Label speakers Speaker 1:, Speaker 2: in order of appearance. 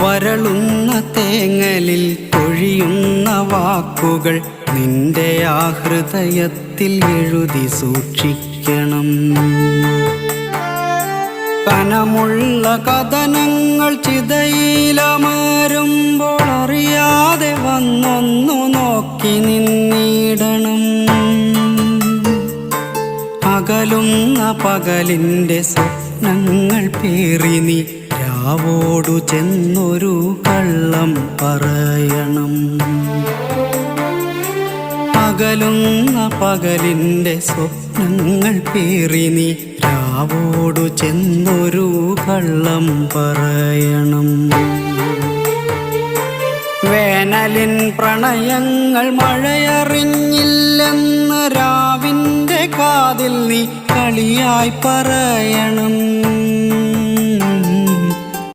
Speaker 1: വരളുന്ന തേങ്ങലിൽ കൊഴിയുന്ന വാക്കുകൾ നിന്റെ ആ ഹൃദയത്തിൽ എഴുതി സൂക്ഷിക്കണം. കനമുള്ള കഥനങ്ങൾ ചിതയിലമരുമ്പോൾ അറിയാതെ വന്നൊന്നു നോക്കി നിന്നിടണം. അകലുന്ന പകലിൻ്റെ സ്വപ്നങ്ങൾ പേറി നീ രാവോടു ചെന്നൊരു കള്ളം പറയണം. അകലുന്ന പകലിൻ്റെ സ്വപ്നങ്ങൾ പേറി നീ രാവോടു ചെന്നൊരു കള്ളം പറയണം. വേനലിൻ പ്രണയങ്ങൾ മഴയറിഞ്ഞില്ലെന്ന് രാവിൻ്റെ കാതിൽ നീ കളിയായി പറയണം.